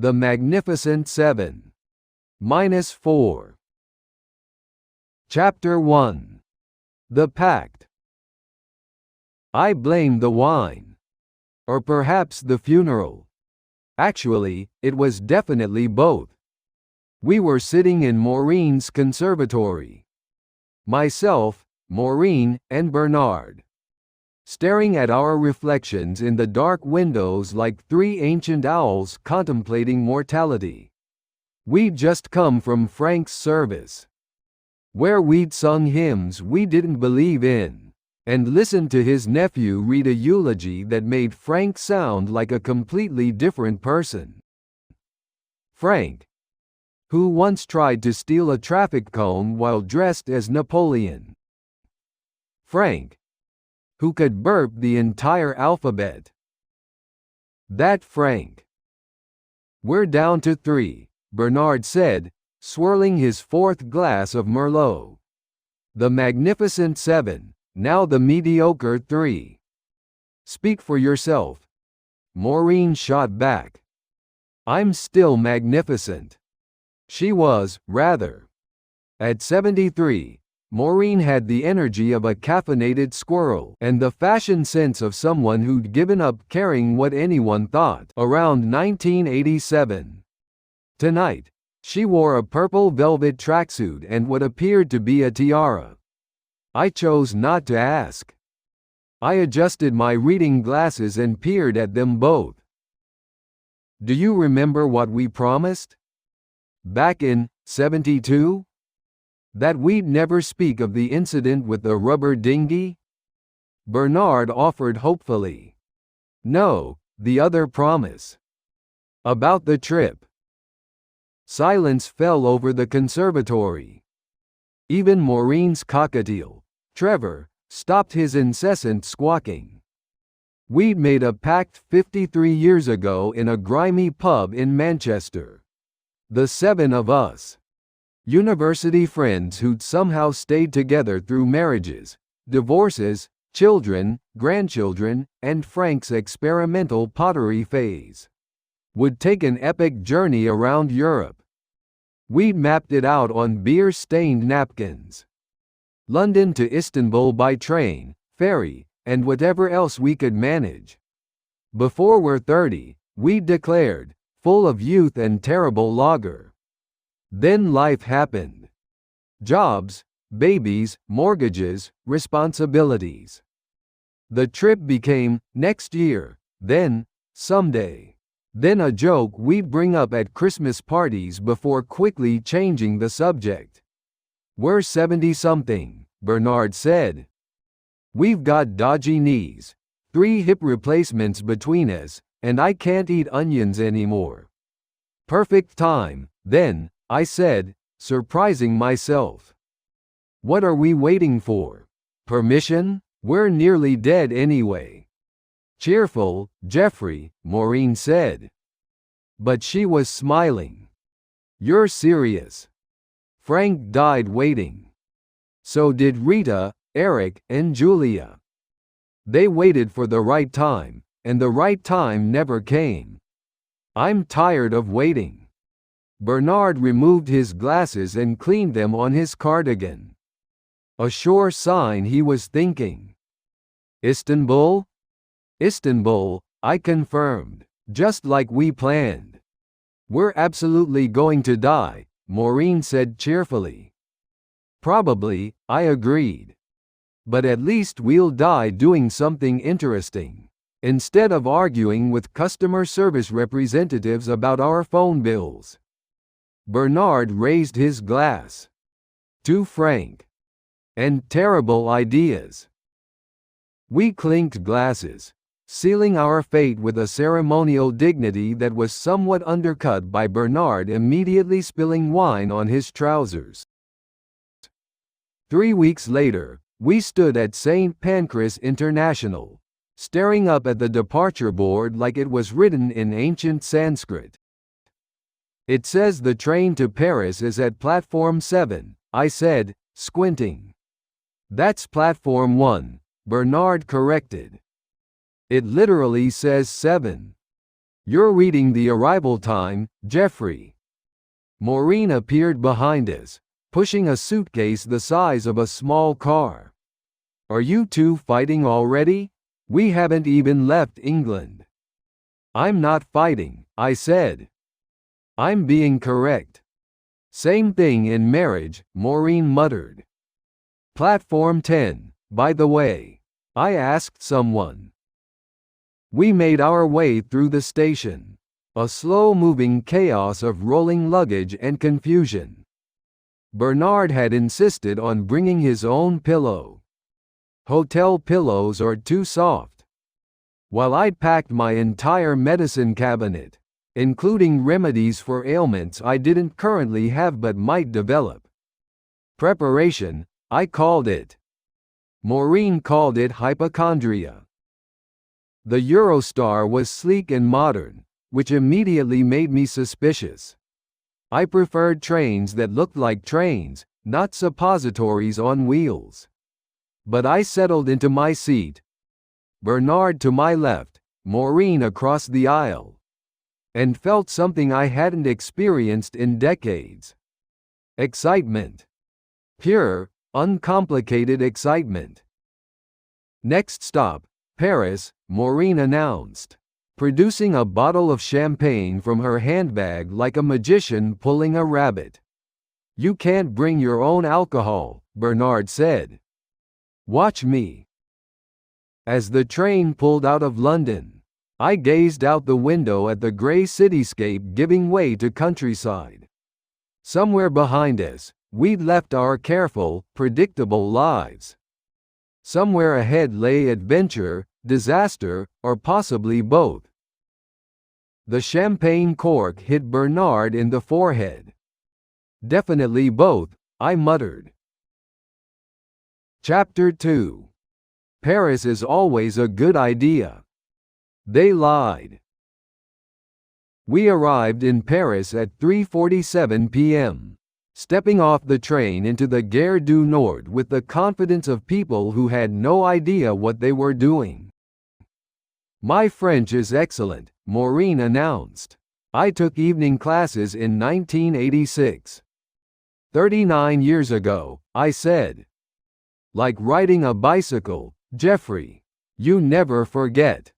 The Magnificent Seven. -4. Chapter 1. The Pact. I blame the wine. Or perhaps the funeral. Actually, it was definitely both. We were sitting in Maureen's conservatory. Myself, Maureen, and Bernard. Staring at our reflections in the dark windows like three ancient owls contemplating mortality. We'd just come from Frank's service, where we'd sung hymns we didn't believe in, and listened to his nephew read a eulogy that made Frank sound like a completely different person. Frank, who once tried to steal a traffic cone while dressed as Napoleon. Frank, who could burp the entire alphabet. That Frank. We're down to 3, Bernard said, swirling his 4th glass of Merlot. The Magnificent 7, now the mediocre 3. Speak for yourself. Maureen shot back. I'm still magnificent. She was, rather. At 73, Maureen had the energy of a caffeinated squirrel and the fashion sense of someone who'd given up caring what anyone thought around 1987. Tonight, she wore a purple velvet tracksuit and what appeared to be a tiara. I chose not to ask. I adjusted my reading glasses and peered at them both. Do you remember what we promised? Back in 72? That we'd never speak of the incident with the rubber dinghy? Bernard offered hopefully. No, the other promise. About the trip. Silence fell over the conservatory. Even Maureen's cockatiel, Trevor, stopped his incessant squawking. We'd made a pact 53 years ago in a grimy pub in Manchester. The 7 of us. University friends who'd somehow stayed together through marriages, divorces, children, grandchildren, and Frank's experimental pottery phase. Would take an epic journey around Europe. We'd mapped it out on beer-stained napkins. London to Istanbul by train, ferry, and whatever else we could manage. Before we're 30, we declared, full of youth and terrible lager. Then life happened. Jobs, babies, mortgages, responsibilities. The trip became, next year, then, someday. Then a joke we'd bring up at Christmas parties before quickly changing the subject. We're 70-something, Bernard said. We've got dodgy knees, 3 hip replacements between us, and I can't eat onions anymore. Perfect time, then, I said, surprising myself. What are we waiting for? Permission? We're nearly dead anyway. Cheerful, Geoffrey, Maureen said. But she was smiling. You're serious. Frank died waiting. So did Rita, Eric, and Julia. They waited for the right time, and the right time never came. I'm tired of waiting. Bernard removed his glasses and cleaned them on his cardigan. A sure sign he was thinking. Istanbul? Istanbul, I confirmed, just like we planned. We're absolutely going to die, Maureen said cheerfully. Probably, I agreed. But at least we'll die doing something interesting, instead of arguing with customer service representatives about our phone bills. Bernard raised his glass. To Frank. And terrible ideas. We clinked glasses, sealing our fate with a ceremonial dignity that was somewhat undercut by Bernard immediately spilling wine on his trousers. 3 weeks later, we stood at St. Pancras International, staring up at the departure board like it was written in ancient Sanskrit. It says the train to Paris is at platform 7, I said, squinting. That's platform 1, Bernard corrected. It literally says 7. You're reading the arrival time, Geoffrey. Maureen appeared behind us, pushing a suitcase the size of a small car. Are you two fighting already? We haven't even left England. I'm not fighting, I said. I'm being correct. Same thing in marriage, Maureen muttered. Platform 10, by the way, I asked someone. We made our way through the station, a slow-moving chaos of rolling luggage and confusion. Bernard had insisted on bringing his own pillow. Hotel pillows are too soft. While I'd packed my entire medicine cabinet, including remedies for ailments I didn't currently have but might develop. Preparation, I called it. Maureen called it hypochondria. The Eurostar was sleek and modern, which immediately made me suspicious. I preferred trains that looked like trains, not suppositories on wheels. But I settled into my seat. Bernard to my left, Maureen across the aisle. And felt something I hadn't experienced in decades. Excitement. Pure, uncomplicated excitement. Next stop, Paris, Maureen announced, producing a bottle of champagne from her handbag like a magician pulling a rabbit. You can't bring your own alcohol, Bernard said. Watch me. As the train pulled out of London, I gazed out the window at the grey cityscape giving way to countryside. Somewhere behind us, we'd left our careful, predictable lives. Somewhere ahead lay adventure, disaster, or possibly both. The champagne cork hit Bernard in the forehead. Definitely both, I muttered. Chapter 2. Paris is always a good idea. They lied. We arrived in Paris at 3:47 p.m., stepping off the train into the Gare du Nord with the confidence of people who had no idea what they were doing. My French is excellent, Maureen announced. I took evening classes in 1986. 39 years ago, I said. Like riding a bicycle, Geoffrey. You never forget.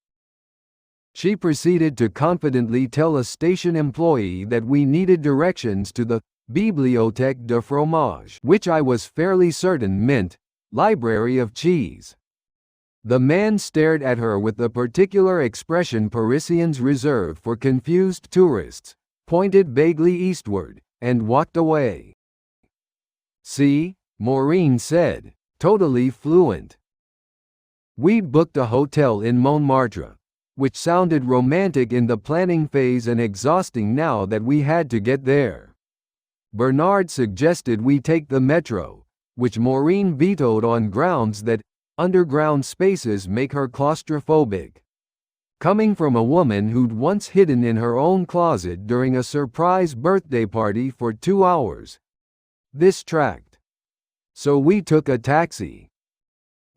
She proceeded to confidently tell a station employee that we needed directions to the Bibliothèque de Fromage, which I was fairly certain meant library of cheese. The man stared at her with the particular expression Parisians reserve for confused tourists, pointed vaguely eastward, and walked away. See, Maureen said, totally fluent. We'd booked a hotel in Montmartre, which sounded romantic in the planning phase and exhausting now that we had to get there. Bernard suggested we take the metro, which Maureen vetoed on grounds that underground spaces make her claustrophobic. Coming from a woman who'd once hidden in her own closet during a surprise birthday party for 2 hours. This tracked. So we took a taxi.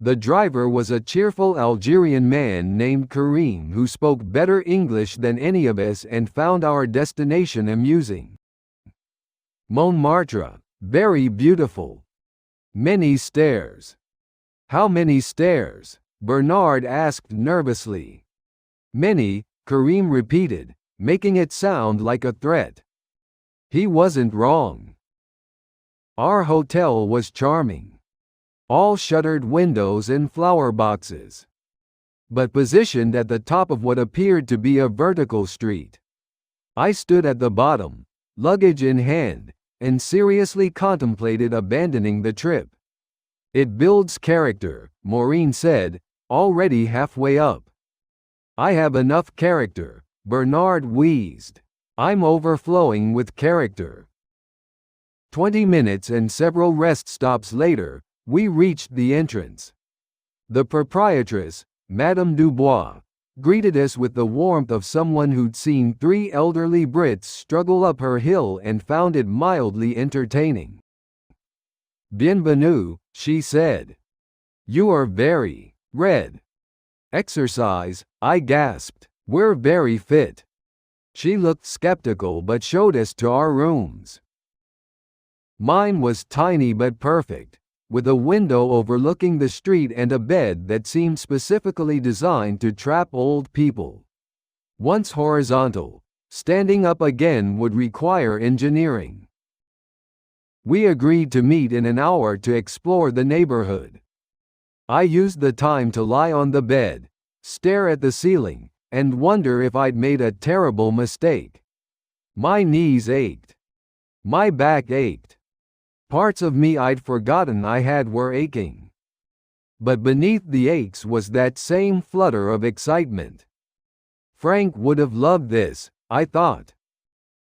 The driver was a cheerful Algerian man named Karim who spoke better English than any of us and found our destination amusing. Montmartre, very beautiful. Many stairs. How many stairs? Bernard asked nervously. Many, Karim repeated, making it sound like a threat. He wasn't wrong. Our hotel was charming. All shuttered windows and flower boxes. But positioned at the top of what appeared to be a vertical street. I stood at the bottom, luggage in hand, and seriously contemplated abandoning the trip. It builds character, Maureen said, already halfway up. I have enough character, Bernard wheezed. I'm overflowing with character. 20 minutes and several rest stops later, we reached the entrance. The proprietress, Madame Dubois, greeted us with the warmth of someone who'd seen 3 elderly Brits struggle up her hill and found it mildly entertaining. Bienvenue, she said. You are very red. Exercise, I gasped. We're very fit. She looked skeptical but showed us to our rooms. Mine was tiny but perfect, with a window overlooking the street and a bed that seemed specifically designed to trap old people. Once horizontal, standing up again would require engineering. We agreed to meet in an hour to explore the neighborhood. I used the time to lie on the bed, stare at the ceiling, and wonder if I'd made a terrible mistake. My knees ached. My back ached. Parts of me I'd forgotten I had were aching. But beneath the aches was that same flutter of excitement. Frank would have loved this, I thought.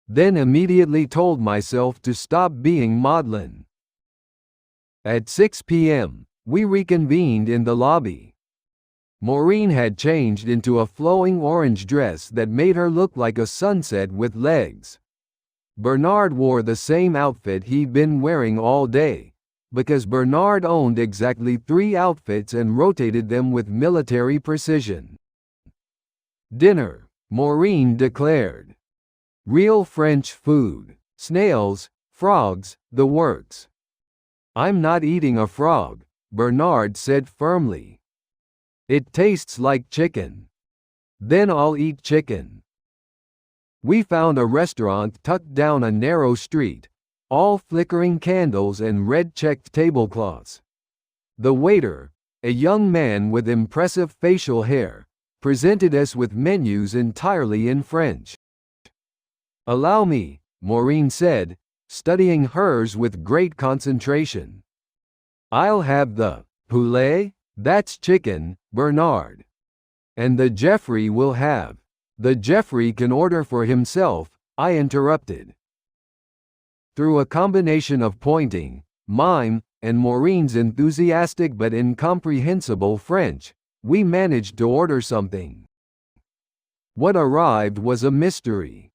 Then immediately told myself to stop being maudlin. At 6 p.m., we reconvened in the lobby. Maureen had changed into a flowing orange dress that made her look like a sunset with legs. Bernard wore the same outfit he'd been wearing all day, because Bernard owned exactly 3 outfits and rotated them with military precision. Dinner, Maureen declared. Real French food, snails, frogs, the works. I'm not eating a frog, Bernard said firmly. It tastes like chicken. Then I'll eat chicken. We found a restaurant tucked down a narrow street, all flickering candles and red-checked tablecloths. The waiter, a young man with impressive facial hair, presented us with menus entirely in French. Allow me, Maureen said, studying hers with great concentration. I'll have the poulet, that's chicken, Bernard. And the Geoffrey will have. The Geoffrey can order for himself, I interrupted. Through a combination of pointing, mime, and Maureen's enthusiastic but incomprehensible French, we managed to order something. What arrived was a mystery.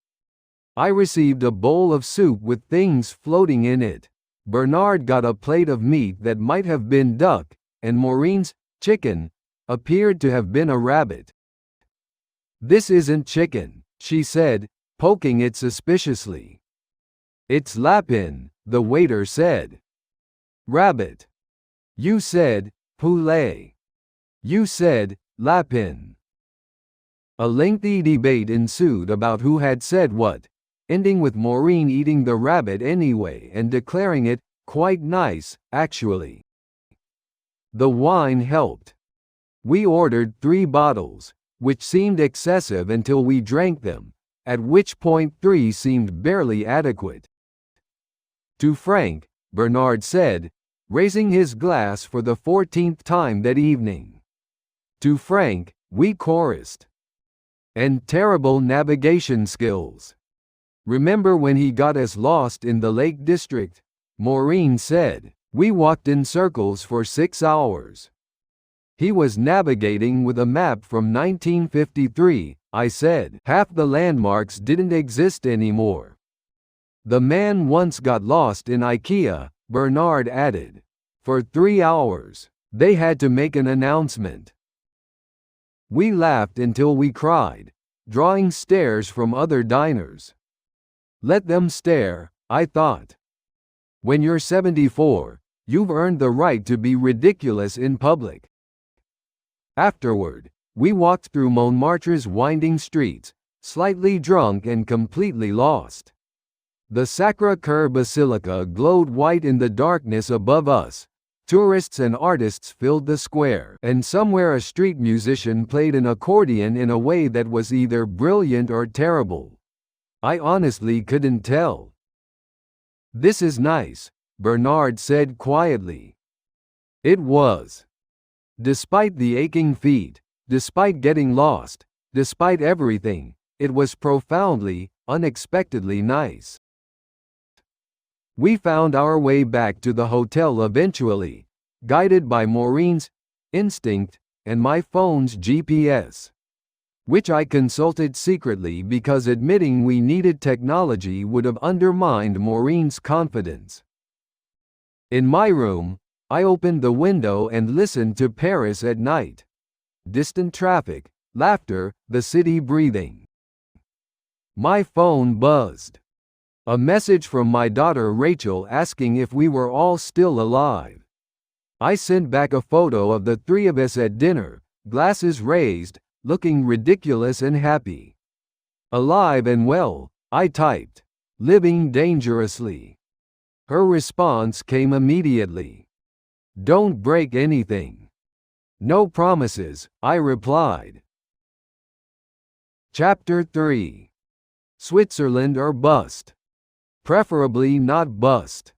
I received a bowl of soup with things floating in it. Bernard got a plate of meat that might have been duck, and Maureen's chicken appeared to have been a rabbit. This isn't chicken, she said, poking it suspiciously. It's lapin, the waiter said. Rabbit. You said poulet. You said lapin. A lengthy debate ensued about who had said what, ending with Maureen eating the rabbit anyway and declaring it quite nice, actually. The wine helped. We ordered 3 bottles, which seemed excessive until we drank them, at which point 3 seemed barely adequate. To Frank, Bernard said, raising his glass for the 14th time that evening. To Frank, we chorused. And terrible navigation skills. Remember when he got us lost in the Lake District? Maureen said. We walked in circles for 6 hours. He was navigating with a map from 1953, I said. Half the landmarks didn't exist anymore. The man once got lost in IKEA, Bernard added. For 3 hours, they had to make an announcement. We laughed until we cried, drawing stares from other diners. Let them stare, I thought. When you're 74, you've earned the right to be ridiculous in public. Afterward, we walked through Montmartre's winding streets, slightly drunk and completely lost. The Sacré-Cœur Basilica glowed white in the darkness above us. Tourists and artists filled the square, and somewhere a street musician played an accordion in a way that was either brilliant or terrible. I honestly couldn't tell. This is nice, Bernard said quietly. It was. Despite the aching feet, despite getting lost, despite everything, it was profoundly, unexpectedly nice. We found our way back to the hotel eventually, guided by Maureen's instinct and my phone's GPS, which I consulted secretly because admitting we needed technology would have undermined Maureen's confidence. In my room, I opened the window and listened to Paris at night. Distant traffic, laughter, the city breathing. My phone buzzed. A message from my daughter Rachel asking if we were all still alive. I sent back a photo of the three of us at dinner, glasses raised, looking ridiculous and happy. Alive and well, I typed. Living dangerously. Her response came immediately. Don't break anything. No promises, I replied. Chapter 3. Switzerland or bust. Preferably not bust.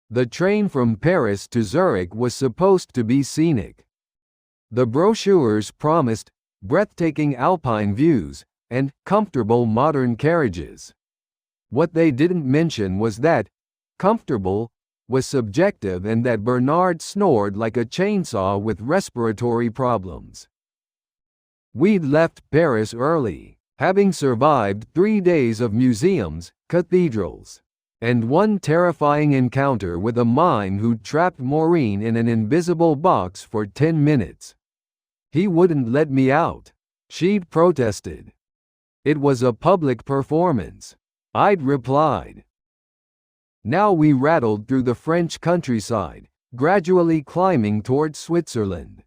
The train from Paris to Zurich was supposed to be scenic. The brochures promised breathtaking alpine views and comfortable modern carriages. What they didn't mention was that comfortable was subjective and that Bernard snored like a chainsaw with respiratory problems. We'd left Paris early, having survived 3 days of museums, cathedrals, and one terrifying encounter with a mime who trapped Maureen in an invisible box for 10 minutes. He wouldn't let me out. She'd protested. It was a public performance. I'd replied. Now we rattled through the French countryside, gradually climbing towards Switzerland.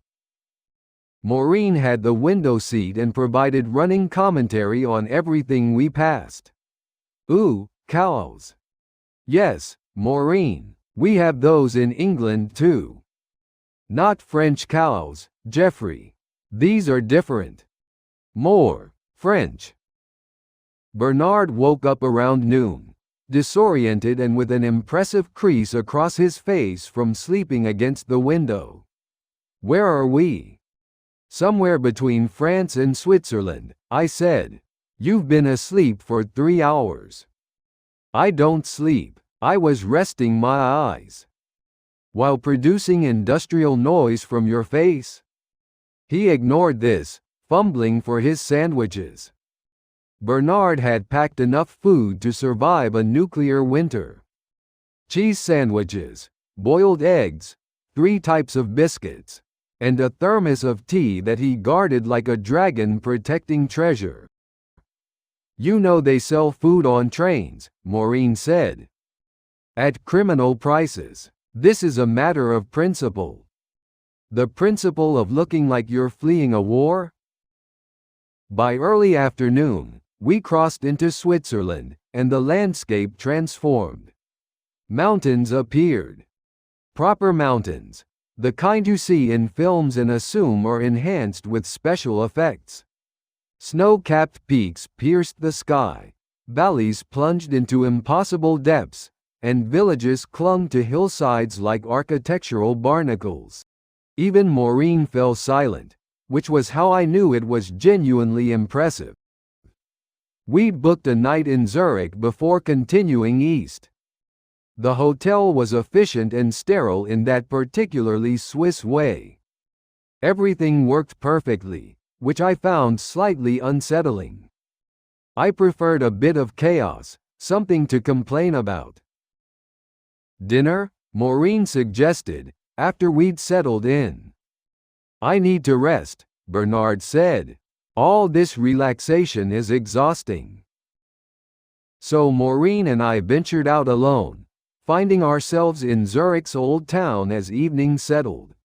Maureen had the window seat and provided running commentary on everything we passed. Ooh, cows. Yes, Maureen, we have those in England too. Not French cows, Geoffrey. These are different. More French. Bernard woke up around noon, disoriented and with an impressive crease across his face from sleeping against the window. Where are we? Somewhere between France and Switzerland, I said. You've been asleep for 3 hours. I don't sleep. I was resting my eyes. While producing industrial noise from your face? He ignored this, fumbling for his sandwiches. Bernard had packed enough food to survive a nuclear winter. Cheese sandwiches, boiled eggs, 3 types of biscuits, and a thermos of tea that he guarded like a dragon protecting treasure. You know they sell food on trains, Maureen said. At criminal prices. This is a matter of principle. The principle of looking like you're fleeing a war? By early afternoon, we crossed into Switzerland, and the landscape transformed. Mountains appeared. Proper mountains, the kind you see in films and assume are enhanced with special effects. Snow-capped peaks pierced the sky, valleys plunged into impossible depths, and villages clung to hillsides like architectural barnacles. Even Maureen fell silent, which was how I knew it was genuinely impressive. We'd booked a night in Zurich before continuing east. The hotel was efficient and sterile in that particularly Swiss way. Everything worked perfectly, which I found slightly unsettling. I preferred a bit of chaos, something to complain about. Dinner? Maureen suggested, after we'd settled in. I need to rest, Bernard said. All this relaxation is exhausting. So Maureen and I ventured out alone, finding ourselves in Zurich's old town as evening settled.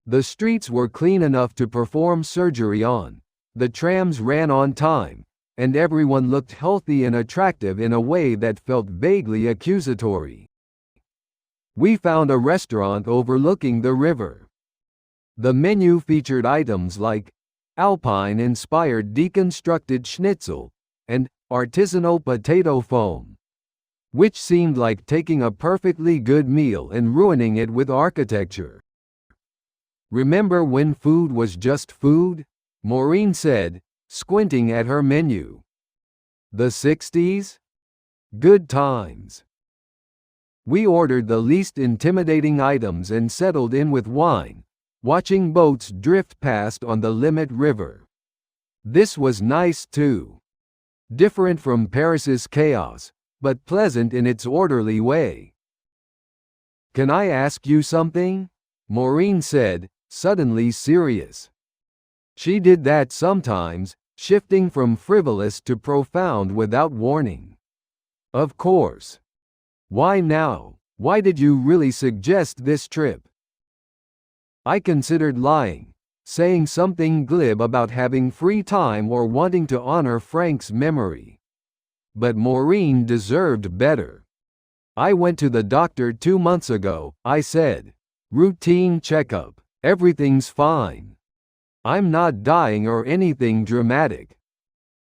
The streets were clean enough to perform surgery on, the trams ran on time, and everyone looked healthy and attractive in a way that felt vaguely accusatory. We found a restaurant overlooking the river. The menu featured items like Alpine-inspired deconstructed schnitzel and artisanal potato foam, which seemed like taking a perfectly good meal and ruining it with architecture. Remember when food was just food? Maureen said, squinting at her menu. The 60s? Good times. We ordered the least intimidating items and settled in with wine, watching boats drift past on the Limit River. This was nice too. Different from Paris's chaos, but pleasant in its orderly way. Can I ask you something? Maureen said, suddenly serious. She did that sometimes, shifting from frivolous to profound without warning. Of course. Why now? Why did you really suggest this trip? I considered lying, saying something glib about having free time or wanting to honor Frank's memory. But Maureen deserved better. I went to the doctor 2 months ago, I said. Routine checkup. Everything's fine. I'm not dying or anything dramatic.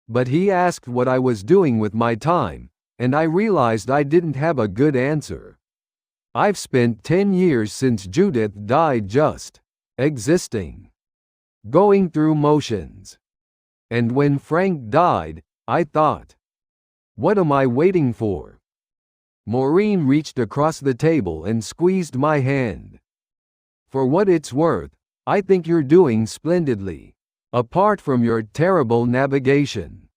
But he asked what I was doing with my time, and I realized I didn't have a good answer. I've spent 10 years since Judith died just existing, going through motions. And when Frank died, I thought, what am I waiting for? Maureen reached across the table and squeezed my hand. For what it's worth, I think you're doing splendidly, apart from your terrible navigation.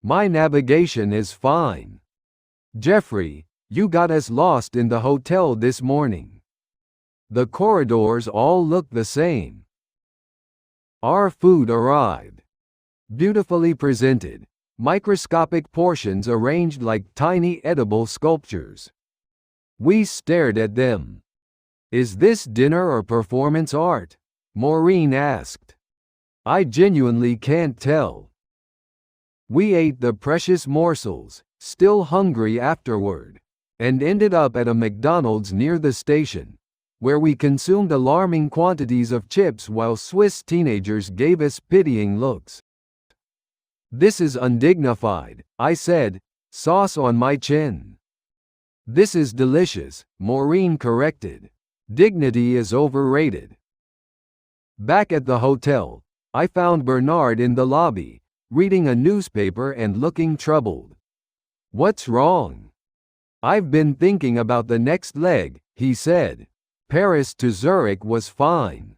My navigation is fine. Geoffrey, you got us lost in the hotel this morning. The corridors all look the same. Our food arrived. Beautifully presented, microscopic portions arranged like tiny edible sculptures. We stared at them. Is this dinner or performance art? Maureen asked. I genuinely can't tell. We ate the precious morsels, still hungry afterward, and ended up at a McDonald's near the station, where we consumed alarming quantities of chips while Swiss teenagers gave us pitying looks. This is undignified, I said, sauce on my chin. This is delicious, Maureen corrected. Dignity is overrated. Back at the hotel, I found Bernard in the lobby, reading a newspaper and looking troubled. What's wrong? I've been thinking about the next leg, he said. Paris to Zurich was fine.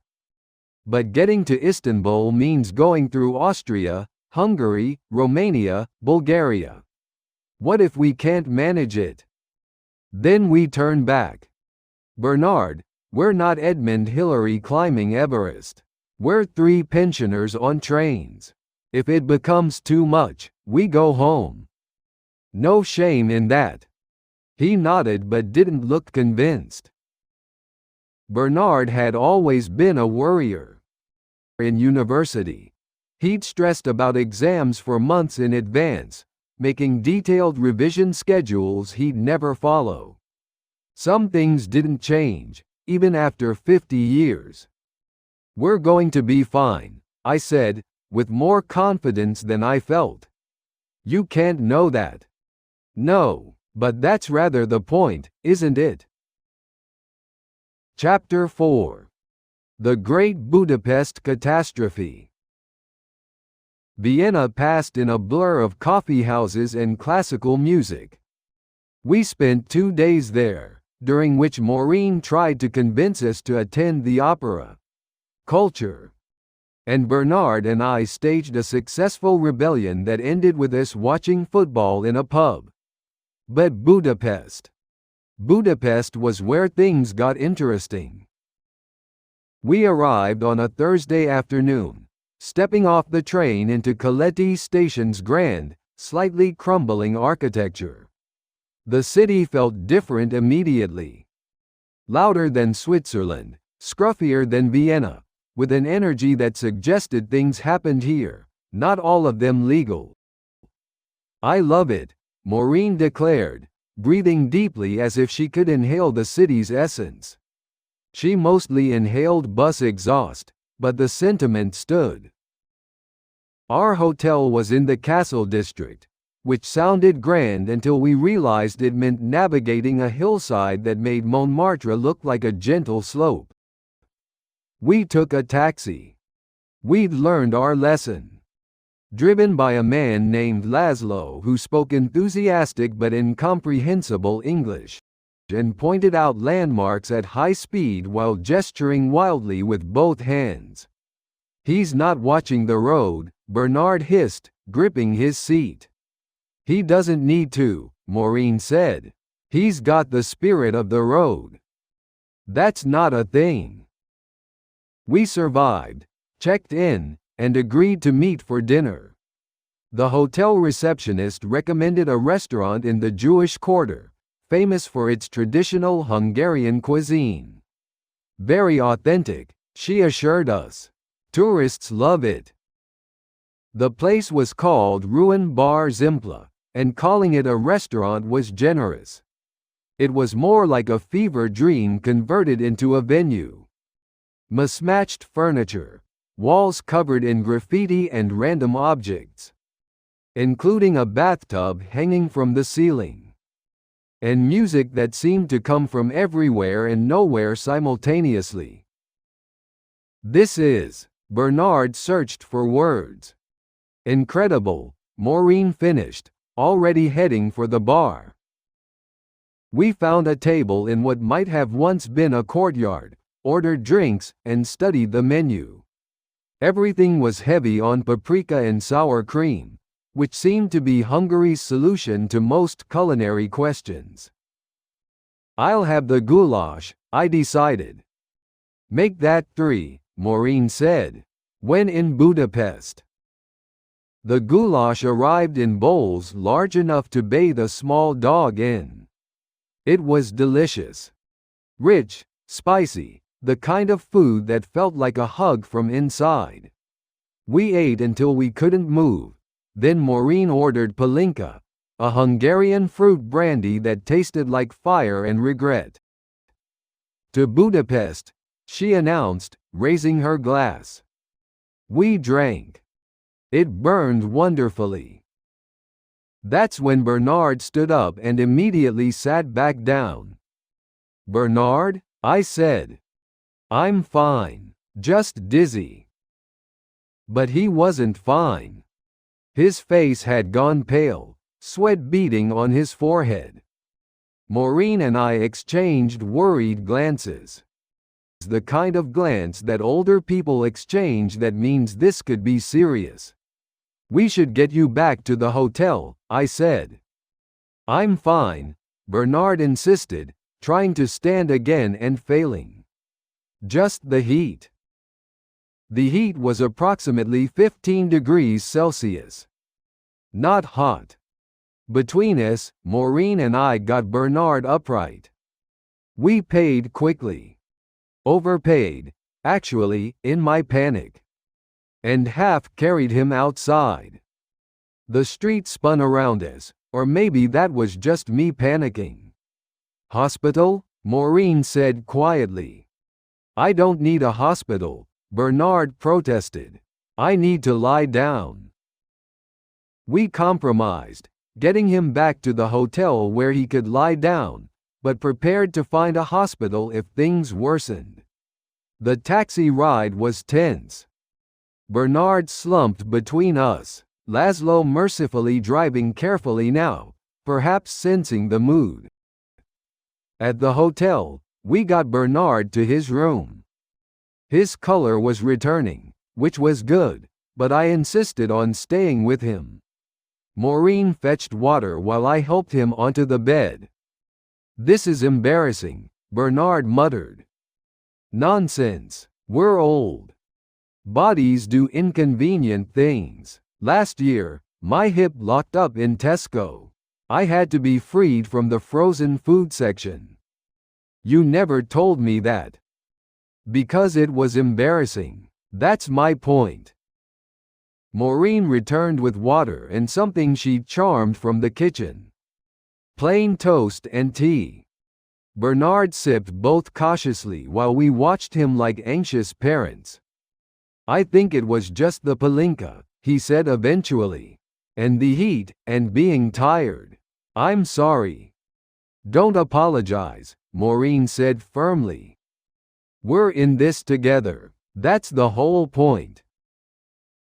But getting to Istanbul means going through Austria, Hungary, Romania, Bulgaria. What if we can't manage it? Then we turn back. Bernard, we're not Edmund Hillary climbing Everest. We're 3 pensioners on trains. If it becomes too much, we go home. No shame in that. He nodded but didn't look convinced. Bernard had always been a worrier. In university, he'd stressed about exams for months in advance, making detailed revision schedules he'd never follow. Some things didn't change, even after 50 years. We're going to be fine, I said, with more confidence than I felt. You can't know that. No, but that's rather the point, isn't it? Chapter 4. The Great Budapest Catastrophe. Vienna passed in a blur of coffeehouses and classical music. We spent 2 days there, during which Maureen tried to convince us to attend the opera. Culture. And Bernard and I staged a successful rebellion that ended with us watching football in a pub. But Budapest was where things got interesting. We arrived on a Thursday afternoon, stepping off the train into Keleti Station's grand, slightly crumbling architecture. The city felt different immediately. Louder than Switzerland, scruffier than Vienna, with an energy that suggested things happened here, not all of them legal. I love it, Maureen declared, breathing deeply as if she could inhale the city's essence. She mostly inhaled bus exhaust, but the sentiment stood. Our hotel was in the Castle District, which sounded grand until we realized it meant navigating a hillside that made Montmartre look like a gentle slope. We took a taxi. We'd learned our lesson. Driven by a man named Laszlo who spoke enthusiastic but incomprehensible English, and pointed out landmarks at high speed while gesturing wildly with both hands. He's not watching the road, Bernard hissed, gripping his seat. He doesn't need to, Maureen said. He's got the spirit of the road. That's not a thing. We survived, checked in, and agreed to meet for dinner. The hotel receptionist recommended a restaurant in the Jewish Quarter, famous for its traditional Hungarian cuisine. Very authentic, she assured us. Tourists love it. The place was called Ruin Bar Zimpla, and calling it a restaurant was generous. It was more like a fever dream converted into a venue. Mismatched furniture, walls covered in graffiti and random objects, including a bathtub hanging from the ceiling, and music that seemed to come from everywhere and nowhere simultaneously. This is, Bernard searched for words. Incredible, Maureen finished, already heading for the bar. We found a table in what might have once been a courtyard, ordered drinks, and studied the menu. Everything was heavy on paprika and sour cream, which seemed to be Hungary's solution to most culinary questions. I'll have the goulash, I decided. Make that 3, Maureen said. When in Budapest. The goulash arrived in bowls large enough to bathe a small dog in. It was delicious. Rich, spicy, the kind of food that felt like a hug from inside. We ate until we couldn't move. Then Maureen ordered palinka, a Hungarian fruit brandy that tasted like fire and regret. To Budapest, she announced, raising her glass. We drank. It burned wonderfully. That's when Bernard stood up and immediately sat back down. Bernard, I said. I'm fine, just dizzy. But he wasn't fine. His face had gone pale, sweat beading on his forehead. Maureen and I exchanged worried glances. The kind of glance that older people exchange that means this could be serious. We should get you back to the hotel, I said. I'm fine, Bernard insisted, trying to stand again and failing. Just the heat. The heat was approximately 15 degrees Celsius. Not hot. Between us, Maureen and I got Bernard upright. We paid quickly. Overpaid, actually, in my panic. And half carried him outside. The street spun around us, or maybe that was just me panicking. Hospital? Maureen said quietly. I don't need a hospital, Bernard protested. I need to lie down. We compromised, getting him back to the hotel where he could lie down, but prepared to find a hospital if things worsened. The taxi ride was tense. Bernard slumped between us, Laszlo mercifully driving carefully now, perhaps sensing the mood. At the hotel, we got Bernard to his room. His color was returning, which was good, but I insisted on staying with him. Maureen fetched water while I helped him onto the bed. This is embarrassing, Bernard muttered. Nonsense, we're old. Bodies do inconvenient things. Last year, my hip locked up in Tesco. I had to be freed from the frozen food section. You never told me that. Because it was embarrassing. That's my point. Maureen returned with water and something she'd charmed from the kitchen. Plain toast and tea. Bernard sipped both cautiously while we watched him like anxious parents. I think it was just the palinka, he said eventually. And the heat, and being tired. I'm sorry. Don't apologize, Maureen said firmly. We're in this together. That's the whole point.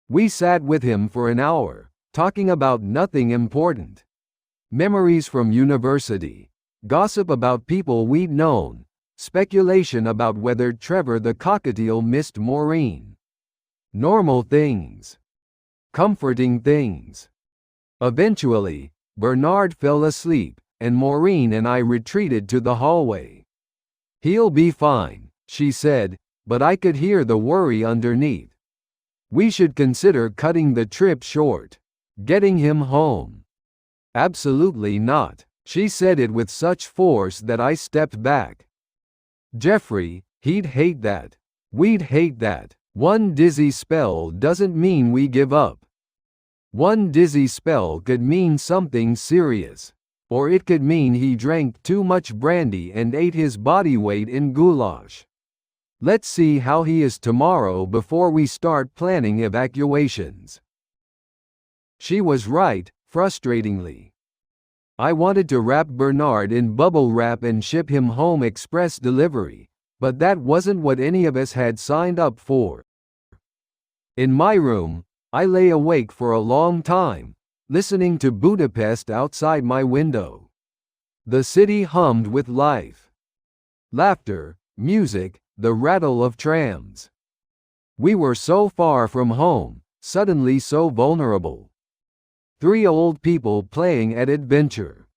We sat with him for an hour, talking about nothing important. Memories from university, gossip about people we'd known, speculation about whether Trevor the cockatiel missed Maureen. Normal things. Comforting things. Eventually, Bernard fell asleep, and Maureen and I retreated to the hallway. He'll be fine, she said, but I could hear the worry underneath. We should consider cutting the trip short. Getting him home. Absolutely not. She said it with such force that I stepped back. Geoffrey, he'd hate that. We'd hate that. One dizzy spell doesn't mean we give up. One dizzy spell could mean something serious. Or it could mean he drank too much brandy and ate his body weight in goulash. Let's see how he is tomorrow before we start planning evacuations. She was right, frustratingly. I wanted to wrap Bernard in bubble wrap and ship him home express delivery, but that wasn't what any of us had signed up for. In my room, I lay awake for a long time, listening to Budapest outside my window. The city hummed with life. Laughter, music, the rattle of trams. We were so far from home, suddenly so vulnerable. 3 old people playing at adventure.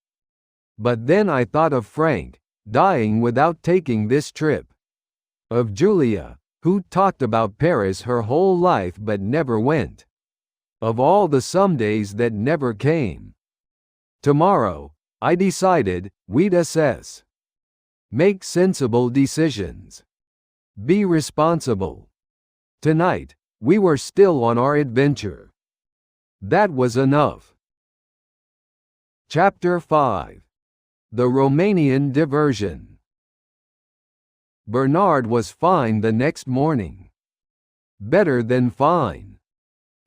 But then I thought of Frank, dying without taking this trip. Of Julia, who talked about Paris her whole life but never went. Of all the some days that never came. Tomorrow, I decided, we'd assess. Make sensible decisions. Be responsible. Tonight, we were still on our adventure. That was enough. Chapter 5. The Romanian Diversion. Bernard was fine the next morning. Better than fine.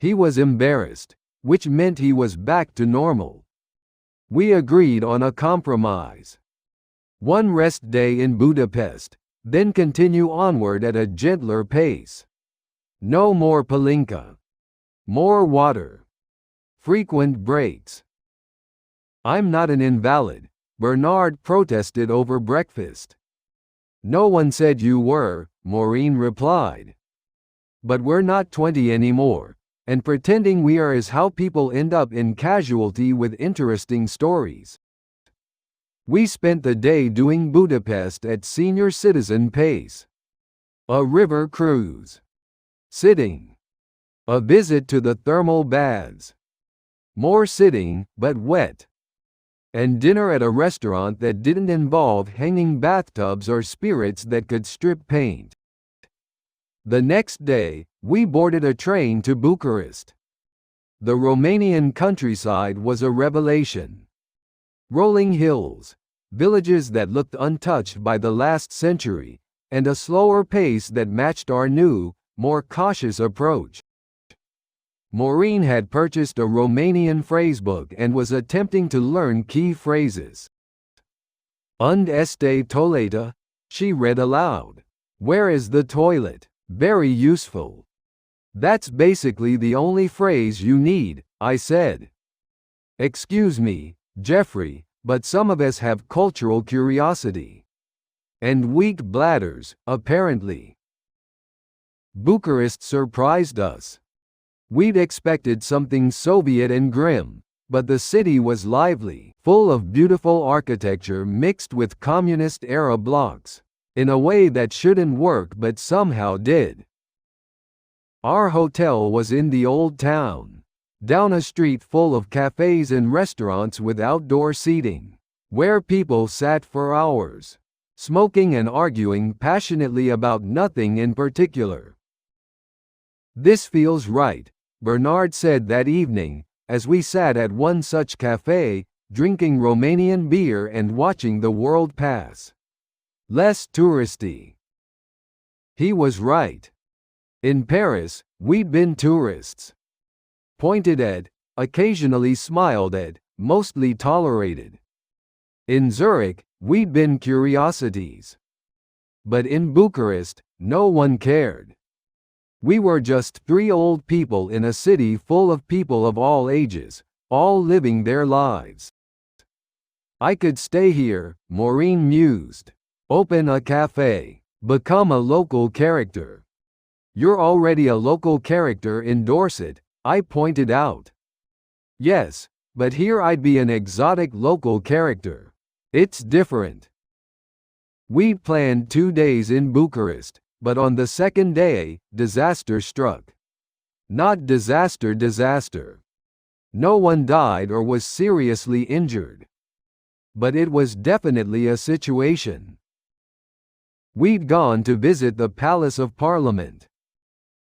He was embarrassed, which meant he was back to normal. We agreed on a compromise. 1 rest day in Budapest, then continue onward at a gentler pace. No more palinka. More water. Frequent breaks. I'm not an invalid, Bernard protested over breakfast. No one said you were, Maureen replied. But we're not 20 anymore, and pretending we are is how people end up in casualty with interesting stories. We spent the day doing Budapest at senior citizen pace. A river cruise. Sitting. A visit to the thermal baths. More sitting, but wet. And dinner at a restaurant that didn't involve hanging bathtubs or spirits that could strip paint. The next day, we boarded a train to Bucharest. The Romanian countryside was a revelation. Rolling hills, villages that looked untouched by the last century, and a slower pace that matched our new, more cautious approach. Maureen had purchased a Romanian phrasebook and was attempting to learn key phrases. Und este toaleta? She read aloud. Where is the toilet? Very useful. That's basically the only phrase you need, I said. Excuse me, Geoffrey, but some of us have cultural curiosity. And weak bladders, apparently. Bucharest surprised us. We'd expected something Soviet and grim, but the city was lively, full of beautiful architecture mixed with communist-era blocks, in a way that shouldn't work but somehow did. Our hotel was in the old town, down a street full of cafes and restaurants with outdoor seating, where people sat for hours, smoking and arguing passionately about nothing in particular. This feels right, Bernard said that evening, as we sat at one such cafe, drinking Romanian beer and watching the world pass. Less touristy. He was right. In Paris, we'd been tourists. Pointed at, occasionally smiled at, mostly tolerated. In Zurich, we'd been curiosities. But in Bucharest, no one cared. We were just 3 old people in a city full of people of all ages, all living their lives. I could stay here, Maureen mused. Open a cafe. Become a local character. You're already a local character in Dorset, I pointed out. Yes, but here I'd be an exotic local character. It's different. We'd planned 2 days in Bucharest, but on the second day, disaster struck. Not disaster. No one died or was seriously injured. But it was definitely a situation. We'd gone to visit the Palace of Parliament.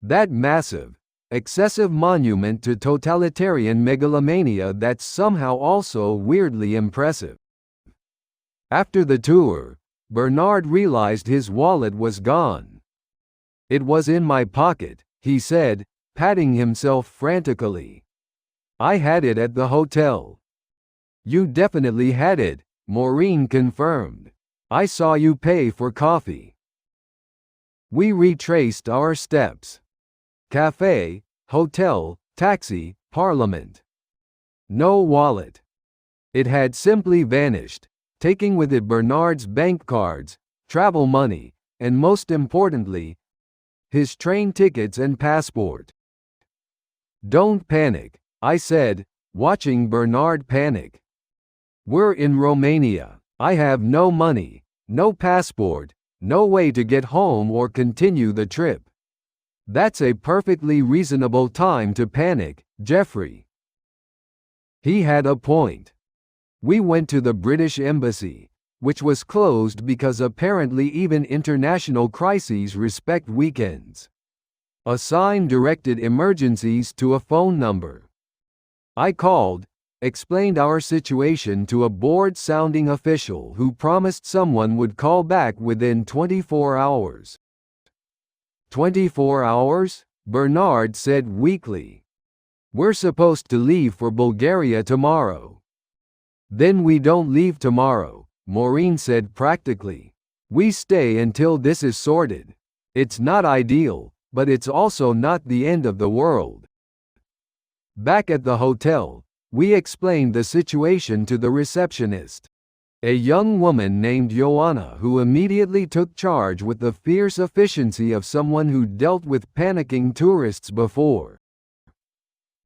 That massive, excessive monument to totalitarian megalomania that's somehow also weirdly impressive. After the tour, Bernard realized his wallet was gone. "It was in my pocket," he said, patting himself frantically. "I had it at the hotel." "You definitely had it," Maureen confirmed. "I saw you pay for coffee." We retraced our steps. Cafe, hotel, taxi, Parliament. No wallet. It had simply vanished, taking with it Bernard's bank cards, travel money, and most importantly, his train tickets and passport. "Don't panic," I said, watching Bernard panic. "We're in Romania. I have no money, no passport, no way to get home or continue the trip." "That's a perfectly reasonable time to panic, Geoffrey." He had a point. We went to the British Embassy, which was closed because apparently even international crises respect weekends. A sign directed emergencies to a phone number. I called, explained our situation to a bored-sounding official who promised someone would call back within 24 hours. 24 hours? Bernard said weakly. "We're supposed to leave for Bulgaria tomorrow." "Then we don't leave tomorrow," Maureen said practically. "We stay until this is sorted. It's not ideal, but it's also not the end of the world." Back at the hotel, we explained the situation to the receptionist. A young woman named Joanna who immediately took charge with the fierce efficiency of someone who dealt with panicking tourists before.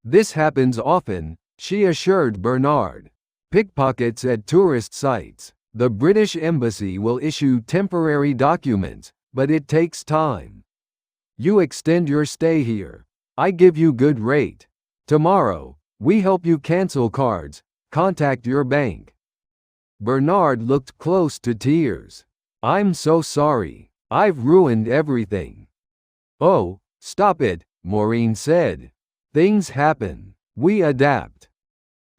"This happens often," she assured Bernard. "Pickpockets at tourist sites. The British Embassy will issue temporary documents, but it takes time. You extend your stay here. I give you good rate. Tomorrow, we help you cancel cards, contact your bank." Bernard looked close to tears. "I'm so sorry. I've ruined everything." "Oh, stop it," Maureen said. "Things happen. We adapt.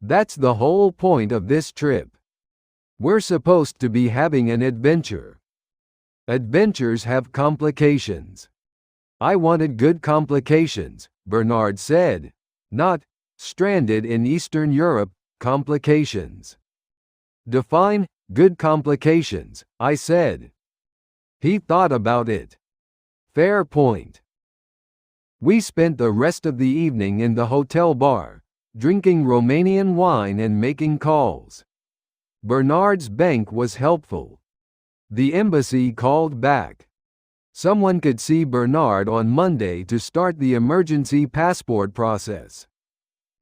That's the whole point of this trip. We're supposed to be having an adventure. Adventures have complications." "I wanted good complications," Bernard said. "Not, stranded in Eastern Europe, complications." "Define good complications," I said. He thought about it. "Fair point." We spent the rest of the evening in the hotel bar, drinking Romanian wine and making calls. Bernard's bank was helpful. The embassy called back. Someone could see Bernard on Monday to start the emergency passport process.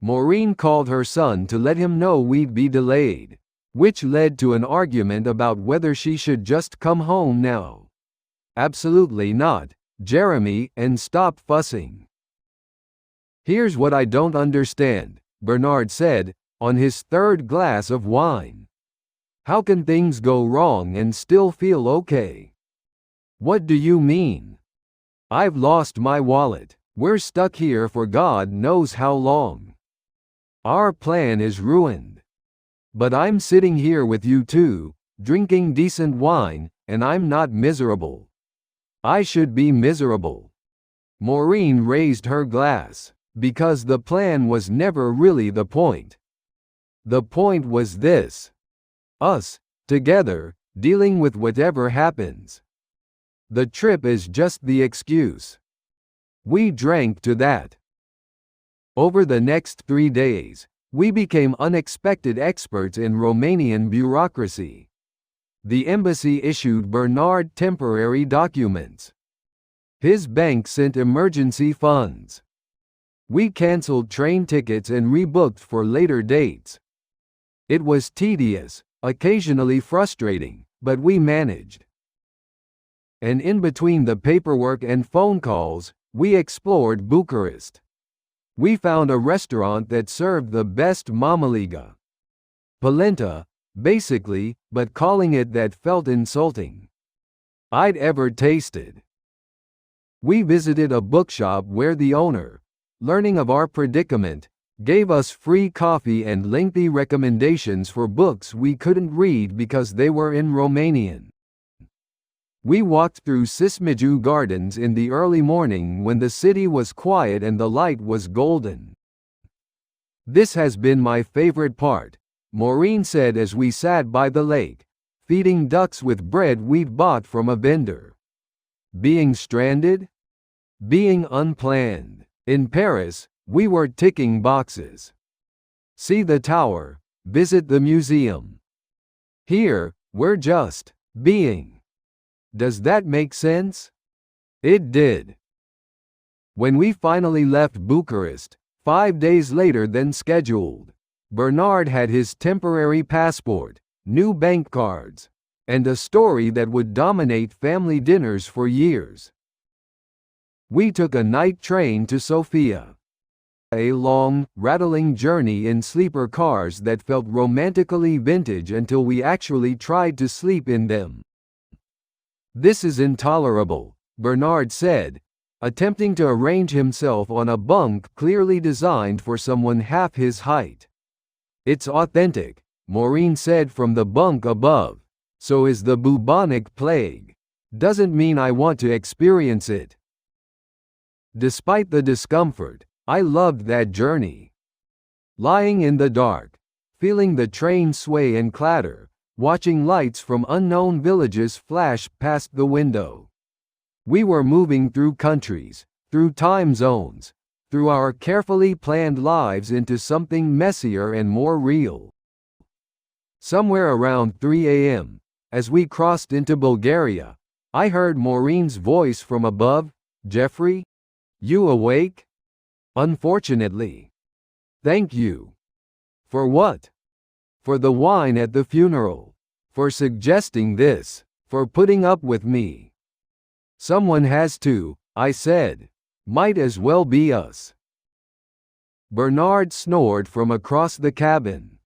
Maureen called her son to let him know we'd be delayed, which led to an argument about whether she should just come home now. "Absolutely not, Jeremy, and stop fussing." "Here's what I don't understand," Bernard said, on his third glass of wine. "How can things go wrong and still feel okay?" "What do you mean?" "I've lost my wallet. We're stuck here for God knows how long. Our plan is ruined. But I'm sitting here with you two, drinking decent wine, and I'm not miserable. I should be miserable." Maureen raised her glass, because the plan was never really the point. The point was this. Us, together, dealing with whatever happens. The trip is just the excuse. We drank to that. Over the next 3 days, we became unexpected experts in Romanian bureaucracy. The embassy issued Bernard temporary documents. His bank sent emergency funds. We cancelled train tickets and rebooked for later dates. It was tedious, occasionally frustrating, but we managed. And in between the paperwork and phone calls, we explored Bucharest. We found a restaurant that served the best mamaliga. Polenta, basically, but calling it that felt insulting. I'd ever tasted. We visited a bookshop where the owner, learning of our predicament, gave us free coffee and lengthy recommendations for books we couldn't read because they were in Romanian. We walked through Sismiju Gardens in the early morning when the city was quiet and the light was golden. This has been my favorite part, Maureen said as we sat by the lake, feeding ducks with bread we'd bought from a vendor. Being stranded? Being unplanned. In Paris, we were ticking boxes. See the tower, visit the museum. Here, we're just being. Does that make sense? It did. When we finally left Bucharest, 5 days later than scheduled, Bernard had his temporary passport, new bank cards, and a story that would dominate family dinners for years. We took a night train to Sofia. A long, rattling journey in sleeper cars that felt romantically vintage until we actually tried to sleep in them. This is intolerable, Bernard said, attempting to arrange himself on a bunk clearly designed for someone half his height. It's authentic, Maureen said from the bunk above. So is the bubonic plague. Doesn't mean I want to experience it. Despite the discomfort, I loved that journey. Lying in the dark, feeling the train sway and clatter, watching lights from unknown villages flash past the window. We were moving through countries, through time zones, through our carefully planned lives into something messier and more real. Somewhere around 3 a.m., as we crossed into Bulgaria, I heard Maureen's voice from above, "Geoffrey? You awake?" "Unfortunately." "Thank you." "For what?" "For the wine at the funeral. For suggesting this. For putting up with me." "Someone has to," I said. "Might as well be us." Bernard snored from across the cabin.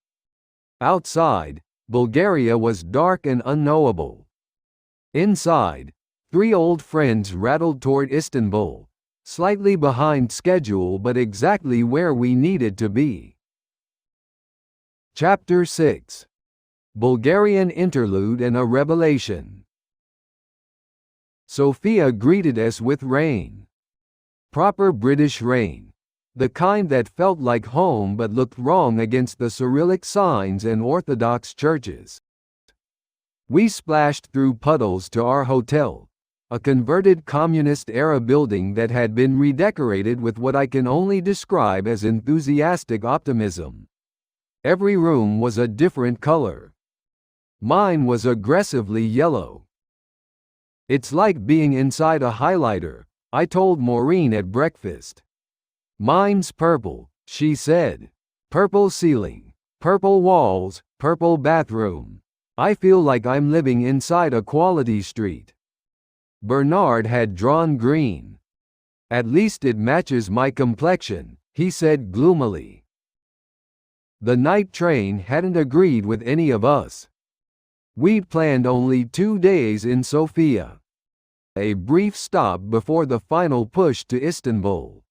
Outside, Bulgaria was dark and unknowable. Inside, 3 old friends rattled toward Istanbul, slightly behind schedule but exactly where we needed to be. Chapter 6. Bulgarian Interlude and a Revelation. Sofia greeted us with rain. Proper British rain. The kind that felt like home but looked wrong against the Cyrillic signs and Orthodox churches. We splashed through puddles to our hotel, a converted communist-era building that had been redecorated with what I can only describe as enthusiastic optimism. Every room was a different color. Mine was aggressively yellow. "It's like being inside a highlighter," I told Maureen at breakfast. "Mine's purple," she said. "Purple ceiling, purple walls, purple bathroom. I feel like I'm living inside a quality street." Bernard had drawn green. "At least it matches my complexion," he said gloomily. The night train hadn't agreed with any of us. We'd planned only 2 days in Sofia. A brief stop before the final push to Istanbul.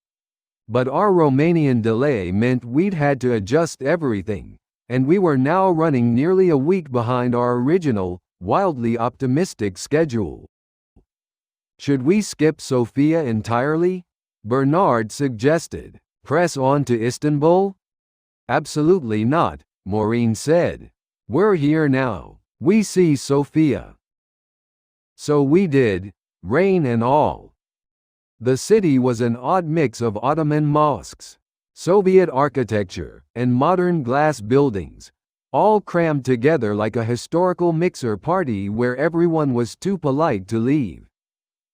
But our Romanian delay meant we'd had to adjust everything, and we were now running nearly a week behind our original, wildly optimistic schedule. "Should we skip Sofia entirely?" Bernard suggested. "Press on to Istanbul?" "Absolutely not," Maureen said. "We're here now. We see Sofia." So we did, rain and all. The city was an odd mix of Ottoman mosques, Soviet architecture, and modern glass buildings, all crammed together like a historical mixer party where everyone was too polite to leave.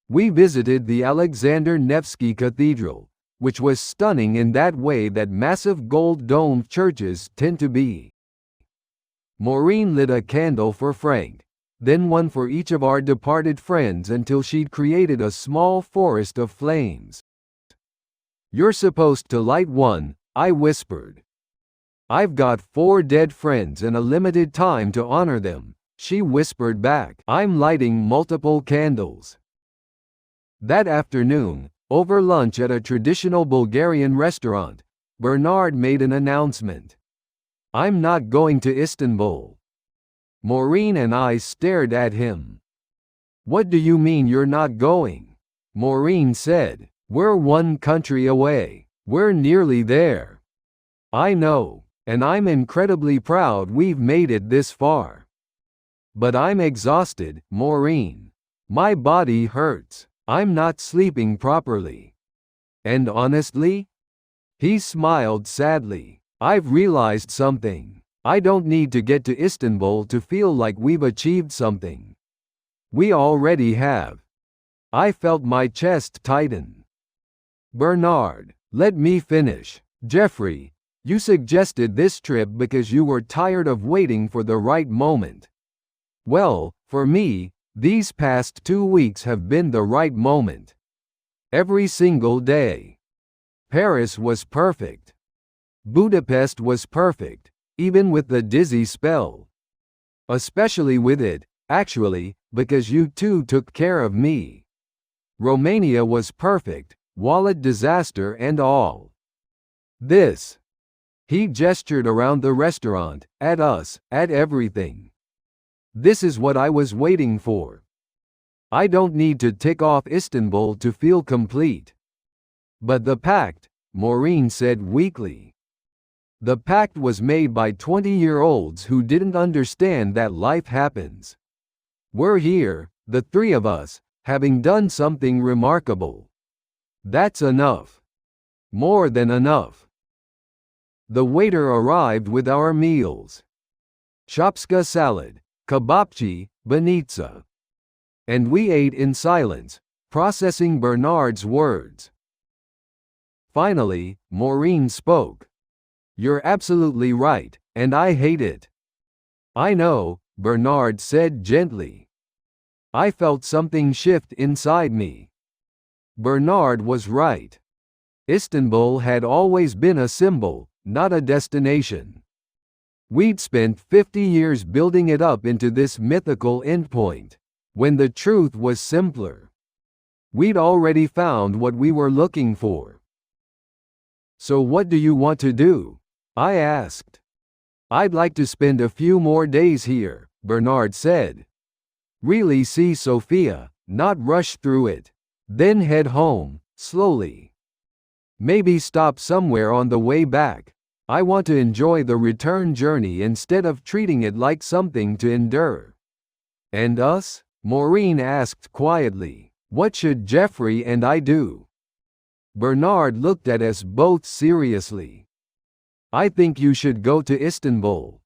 We visited the Alexander Nevsky Cathedral, which was stunning in that way that massive gold-domed churches tend to be. Maureen lit a candle for Frank, then one for each of our departed friends until she'd created a small forest of flames. You're supposed to light one, I whispered. I've got 4 dead friends and a limited time to honor them, she whispered back. I'm lighting multiple candles. That afternoon, over lunch at a traditional Bulgarian restaurant, Bernard made an announcement. I'm not going to Istanbul. Maureen and I stared at him. What do you mean you're not going? Maureen said, we're 1 country away. We're nearly there. I know, and I'm incredibly proud we've made it this far. But I'm exhausted, Maureen. My body hurts. I'm not sleeping properly. And honestly? He smiled sadly. I've realized something. I don't need to get to Istanbul to feel like we've achieved something. We already have. I felt my chest tighten. Bernard, let me finish. Geoffrey, you suggested this trip because you were tired of waiting for the right moment. Well, for me, these past 2 weeks have been the right moment. Every single day. Paris was perfect. Budapest was perfect, even with the dizzy spell. Especially with it, actually, because you two took care of me. Romania was perfect, wallet disaster and all. This. He gestured around the restaurant, at us, at everything. This is what I was waiting for. I don't need to tick off Istanbul to feel complete. But the Pact, Maureen said weakly. The Pact was made by 20-year-olds who didn't understand that life happens. We're here, the 3 of us, having done something remarkable. That's enough. More than enough. The waiter arrived with our meals. Chopska salad, kebabchi, banitsa. And we ate in silence, processing Bernard's words. Finally, Maureen spoke. You're absolutely right, and I hate it. I know, Bernard said gently. I felt something shift inside me. Bernard was right. Istanbul had always been a symbol, not a destination. We'd spent 50 years building it up into this mythical endpoint, when the truth was simpler. We'd already found what we were looking for. So what do you want to do? I asked. I'd like to spend a few more days here, Bernard said. Really see Sofia, not rush through it. Then head home, slowly. Maybe stop somewhere on the way back. I want to enjoy the return journey instead of treating it like something to endure. And us? Maureen asked quietly. What should Geoffrey and I do? Bernard looked at us both seriously. I think you should go to Istanbul.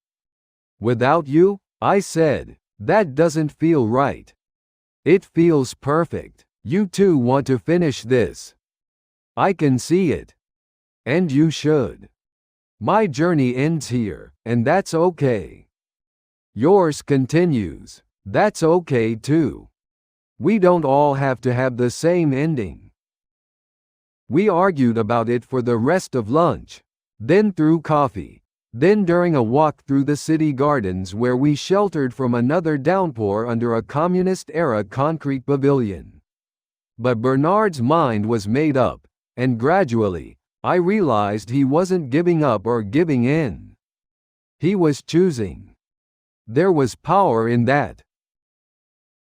Without you? I said. That doesn't feel right. It feels perfect. You two want to finish this. I can see it. And you should. My journey ends here, and that's okay. Yours continues. That's okay too. We don't all have to have the same ending. We argued about it for the rest of lunch, then through coffee, then during a walk through the city gardens where we sheltered from another downpour under a communist-era concrete pavilion. But Bernard's mind was made up, and gradually, I realized he wasn't giving up or giving in. He was choosing. There was power in that.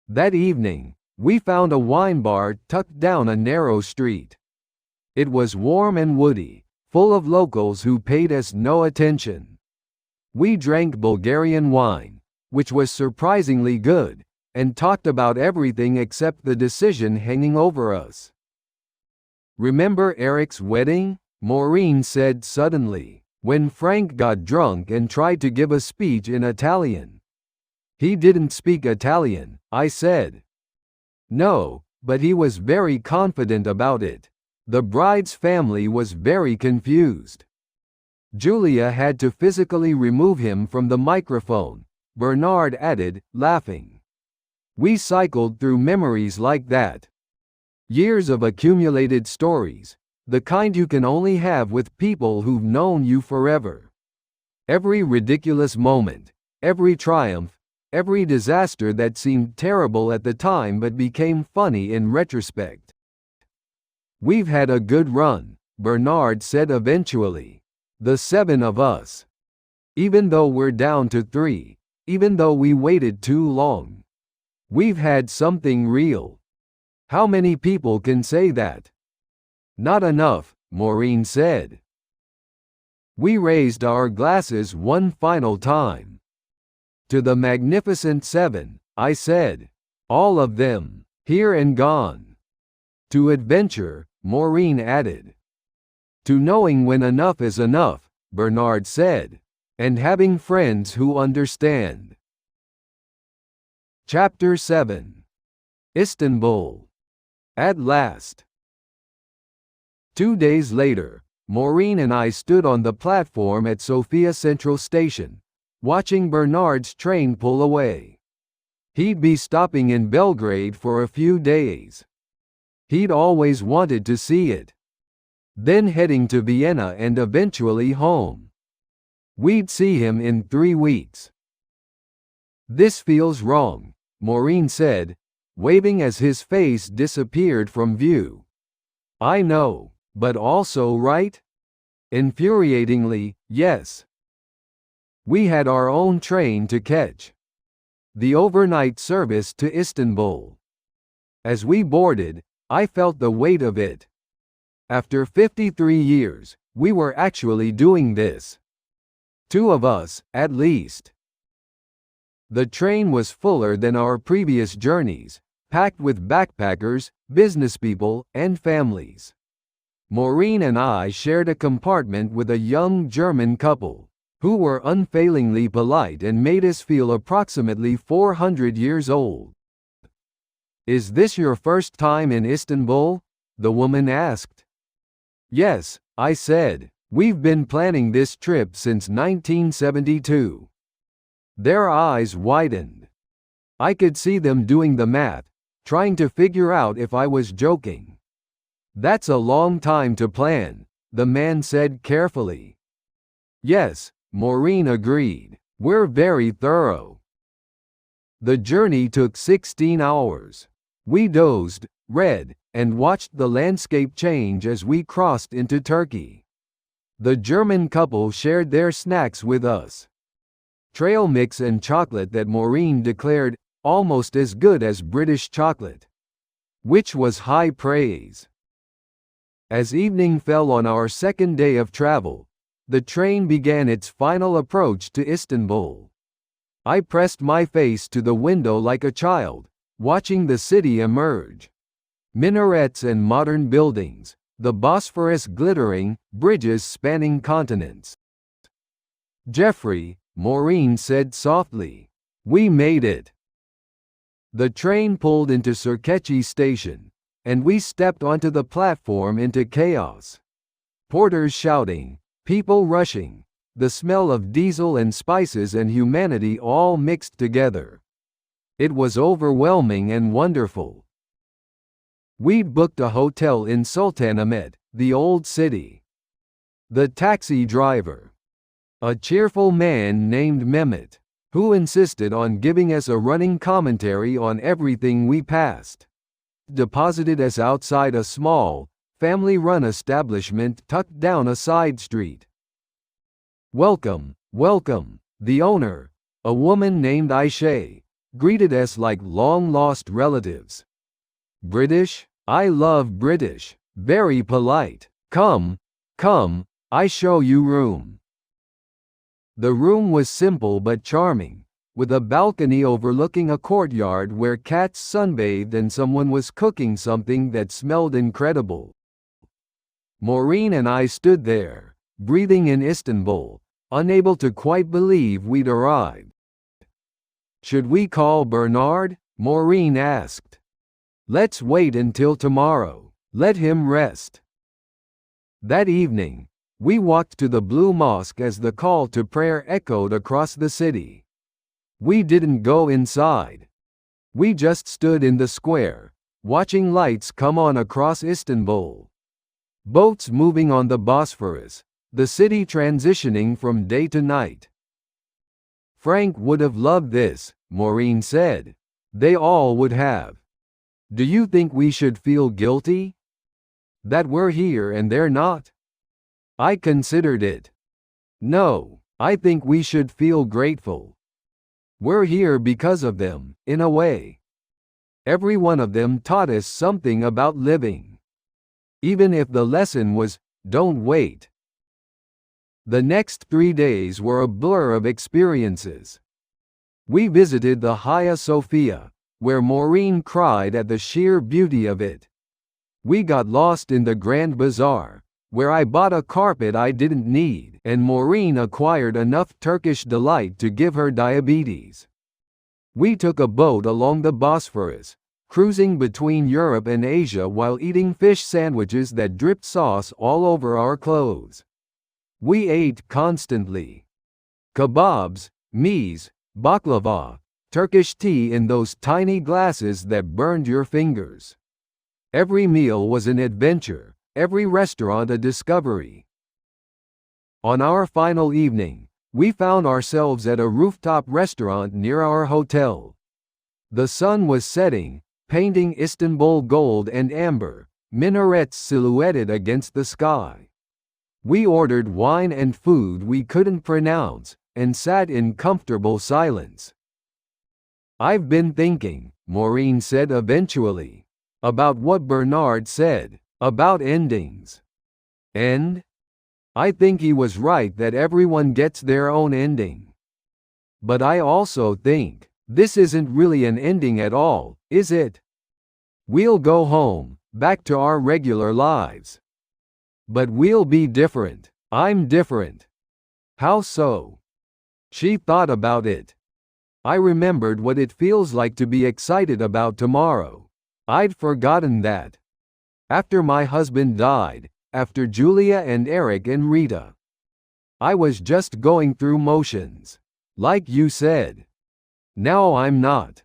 That evening, we found a wine bar tucked down a narrow street. It was warm and woody, full of locals who paid us no attention. We drank Bulgarian wine, which was surprisingly good, and talked about everything except the decision hanging over us. Remember Eric's wedding? Maureen said suddenly, when Frank got drunk and tried to give a speech in Italian. He didn't speak Italian, I said. No, but he was very confident about it. The bride's family was very confused. Julia had to physically remove him from the microphone, Bernard added, laughing. We cycled through memories like that. Years of accumulated stories, The kind you can only have with people who've known you forever. Every ridiculous moment, every triumph, every disaster that seemed terrible at the time but became funny in retrospect. "We've had a good run," Bernard said eventually. "The 7 of us. Even though we're down to 3, even though we waited too long. We've had something real." "How many people can say that?" "Not enough," Maureen said. We raised our glasses one final time. "To the Magnificent 7, I said. "All of them, here and gone." "To adventure," Maureen added. "To knowing when enough is enough," Bernard said. "And having friends who understand." Chapter 7. Istanbul. At last. 2 days later, Maureen and I stood on the platform at Sofia Central Station, watching Bernard's train pull away. He'd be stopping in Belgrade for a few days. He'd always wanted to see it. Then heading to Vienna and eventually home. We'd see him in 3 weeks. "This feels wrong," Maureen said, waving as his face disappeared from view. "I know, but also right?" "Infuriatingly, yes." We had our own train to catch. The overnight service to Istanbul. As we boarded, I felt the weight of it. After 53 years, we were actually doing this. 2 of us, at least. The train was fuller than our previous journeys, packed with backpackers, businesspeople, and families. Maureen and I shared a compartment with a young German couple, who were unfailingly polite and made us feel approximately 400 years old. "Is this your first time in Istanbul?" the woman asked. "Yes," I said. "We've been planning this trip since 1972. Their eyes widened. I could see them doing the math, trying to figure out if I was joking. "That's a long time to plan," the man said carefully. "Yes," Maureen agreed. "We're very thorough." The journey took 16 hours. We dozed, read, and watched the landscape change as we crossed into Turkey. The German couple shared their snacks with us. Trail mix and chocolate that Maureen declared almost as good as British chocolate, which was high praise. As evening fell on our second day of travel, the train began its final approach to Istanbul. I pressed my face to the window like a child, watching the city emerge. Minarets and modern buildings, the Bosphorus glittering, bridges spanning continents. "Geoffrey," Maureen said softly, "we made it." The train pulled into Sirkechi station, and we stepped onto the platform into chaos. Porters shouting, people rushing, the smell of diesel and spices and humanity all mixed together. It was overwhelming and wonderful. We'd booked a hotel in Sultanahmet, the old city. The taxi driver, a cheerful man named Mehmet, who insisted on giving us a running commentary on everything we passed, deposited us outside a small, family-run establishment tucked down a side street. "Welcome, welcome," the owner, a woman named Aisha, greeted us like long-lost relatives. "British? I love British. Very polite. Come, come, I show you room." The room was simple but charming, with a balcony overlooking a courtyard where cats sunbathed and someone was cooking something that smelled incredible. Maureen and I stood there, breathing in Istanbul, unable to quite believe we'd arrived. "Should we call Bernard?" Maureen asked. "Let's wait until tomorrow. Let him rest." That evening, we walked to the Blue Mosque as the call to prayer echoed across the city. We didn't go inside. We just stood in the square, watching lights come on across Istanbul. Boats moving on the Bosphorus, the city transitioning from day to night. Frank would have loved this, Maureen said. They all would have. Do you think we should feel guilty? That we're here and they're not? I considered it. No, I think we should feel grateful. We're here because of them, in a way. Every one of them taught us something about living. Even if the lesson was, don't wait. The next 3 days were a blur of experiences. We visited the Hagia Sophia, where Maureen cried at the sheer beauty of it. We got lost in the Grand Bazaar, where I bought a carpet I didn't need, and Maureen acquired enough Turkish delight to give her diabetes. We took a boat along the Bosphorus, cruising between Europe and Asia while eating fish sandwiches that dripped sauce all over our clothes. We ate constantly. Kebabs, mies, baklava, Turkish tea in those tiny glasses that burned your fingers. Every meal was an adventure, every restaurant a discovery. On our final evening, we found ourselves at a rooftop restaurant near our hotel. The sun was setting, painting Istanbul gold and amber, minarets silhouetted against the sky. We ordered wine and food we couldn't pronounce, and sat in comfortable silence. I've been thinking, Maureen said eventually, about what Bernard said, about endings. And? I think he was right that everyone gets their own ending. But I also think, this isn't really an ending at all, is it? We'll go home, back to our regular lives. But we'll be different. I'm different. How so? She thought about it. I remembered what it feels like to be excited about tomorrow. I'd forgotten that. After my husband died, after Julia and Eric and Rita, I was just going through motions. Like you said. Now I'm not.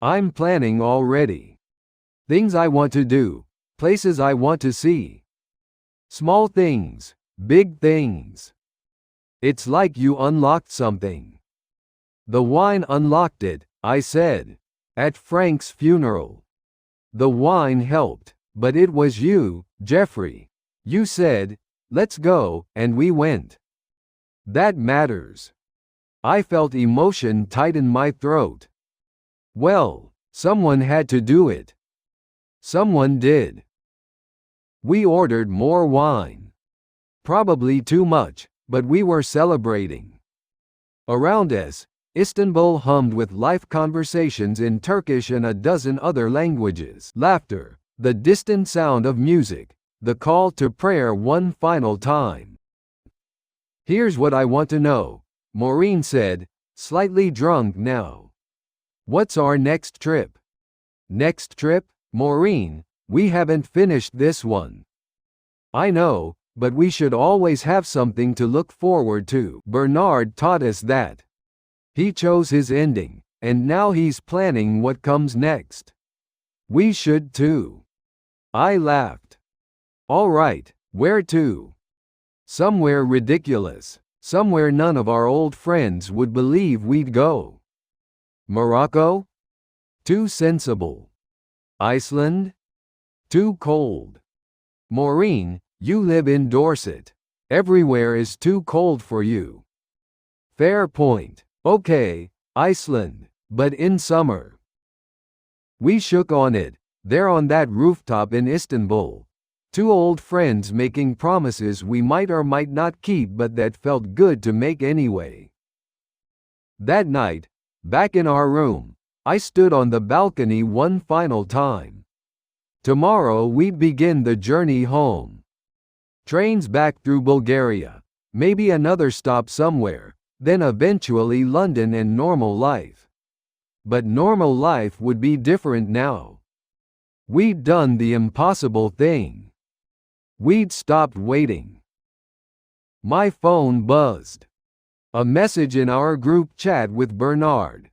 I'm planning already. Things I want to do, places I want to see. Small things, big things. It's like you unlocked something. The wine unlocked it, I said. At Frank's funeral. The wine helped, but it was you, Geoffrey. You said, let's go, and we went. That matters. I felt emotion tighten my throat. Well, someone had to do it. Someone did. We ordered more wine. Probably too much, but we were celebrating. Around us, Istanbul hummed with life conversations in Turkish and a dozen other languages. Laughter, the distant sound of music, the call to prayer one final time. Here's what I want to know, Maureen said, slightly drunk now. What's our next trip? Next trip, Maureen? We haven't finished this one. I know, but we should always have something to look forward to. Bernard taught us that. He chose his ending, and now he's planning what comes next. We should too. I laughed. All right, where to? Somewhere ridiculous, somewhere none of our old friends would believe we'd go. Morocco? Too sensible. Iceland? Too cold. Maureen, you live in Dorset. Everywhere is too cold for you. Fair point. Okay, Iceland, but in summer. We shook on it, there on that rooftop in Istanbul. Two old friends making promises we might or might not keep but that felt good to make anyway. That night, back in our room, I stood on the balcony one final time. Tomorrow we'd begin the journey home. Trains back through Bulgaria, maybe another stop somewhere, then eventually London and normal life. But normal life would be different now. We'd done the impossible thing. We'd stopped waiting. My phone buzzed. A message in our group chat with Bernard.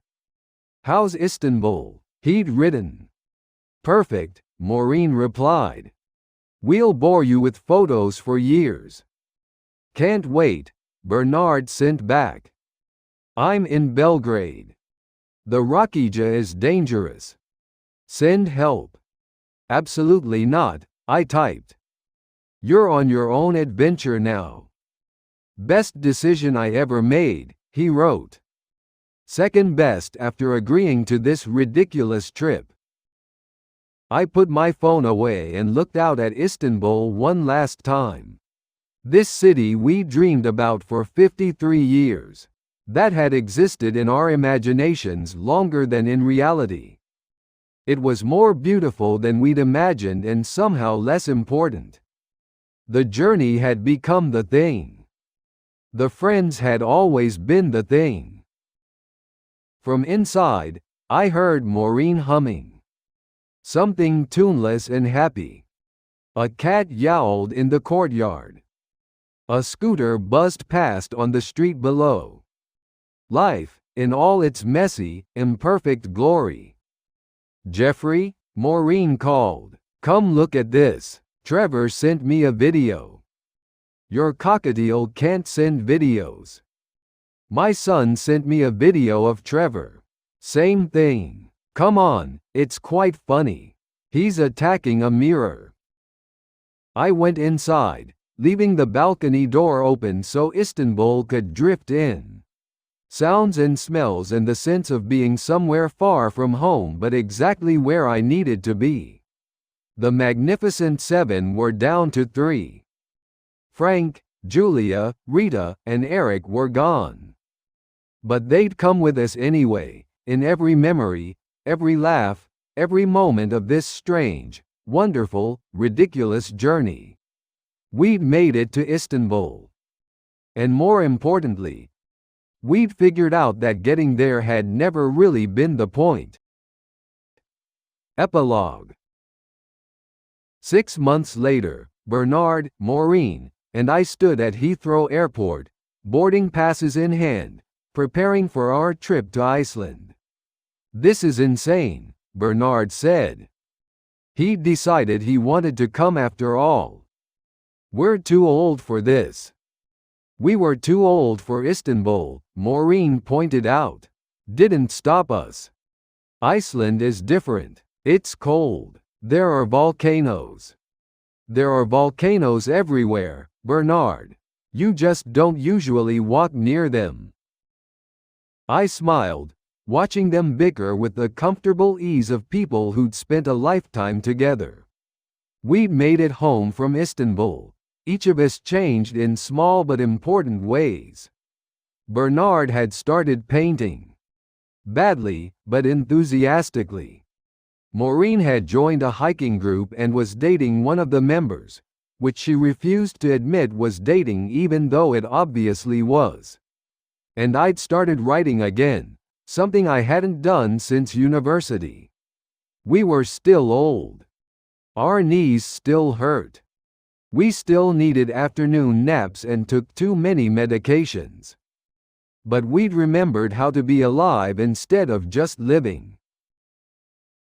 How's Istanbul? He'd written. Perfect, Maureen replied. We'll bore you with photos for years. Can't wait, Bernard sent back. I'm in Belgrade. The Rakija is dangerous. Send help. Absolutely not, I typed. You're on your own adventure now. Best decision I ever made, he wrote. Second best after agreeing to this ridiculous trip. I put my phone away and looked out at Istanbul one last time. This city we dreamed about for 53 years. That had existed in our imaginations longer than in reality. It was more beautiful than we'd imagined and somehow less important. The journey had become the thing. The friends had always been the thing. From inside, I heard Maureen humming. Something tuneless and happy. A cat yowled in the courtyard. A scooter buzzed past on the street below. Life, in all its messy, imperfect glory. Geoffrey, Maureen called. Come look at this. Trevor sent me a video. Your cockatiel can't send videos. My son sent me a video of Trevor. Same thing. Come on, it's quite funny. He's attacking a mirror. I went inside, leaving the balcony door open so Istanbul could drift in. Sounds and smells and the sense of being somewhere far from home but exactly where I needed to be. The Magnificent Seven were down to 3. Frank, Julia, Rita, and Eric were gone. But they'd come with us anyway, in every memory, every laugh, every moment of this strange, wonderful, ridiculous journey. We'd made it to Istanbul. And more importantly, we'd figured out that getting there had never really been the point. Epilogue. 6 months later, Bernard, Maureen, and I stood at Heathrow Airport, boarding passes in hand, preparing for our trip to Iceland. This is insane, Bernard said. He'd decided he wanted to come after all. We're too old for this. We were too old for Istanbul, Maureen pointed out. Didn't stop us. Iceland is different. It's cold. There are volcanoes. There are volcanoes everywhere, Bernard. You just don't usually walk near them. I smiled, watching them bicker with the comfortable ease of people who'd spent a lifetime together. We'd made it home from Istanbul. Each of us changed in small but important ways. Bernard had started painting. Badly, but enthusiastically. Maureen had joined a hiking group and was dating one of the members, which she refused to admit was dating even though it obviously was. And I'd started writing again, something I hadn't done since university. We were still old. Our knees still hurt. We still needed afternoon naps and took too many medications. But we'd remembered how to be alive instead of just living.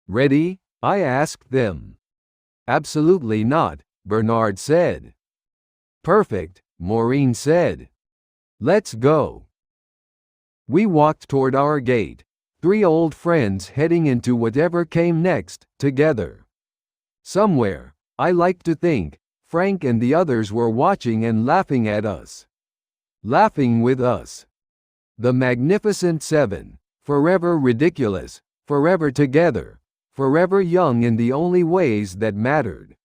Ready? I asked them. Absolutely not, Bernard said. Perfect, Maureen said. Let's go. We walked toward our gate, 3 old friends heading into whatever came next, together. Somewhere, I like to think, Frank and the others were watching and laughing at us. Laughing with us. The Magnificent Seven, forever ridiculous, forever together, forever young in the only ways that mattered.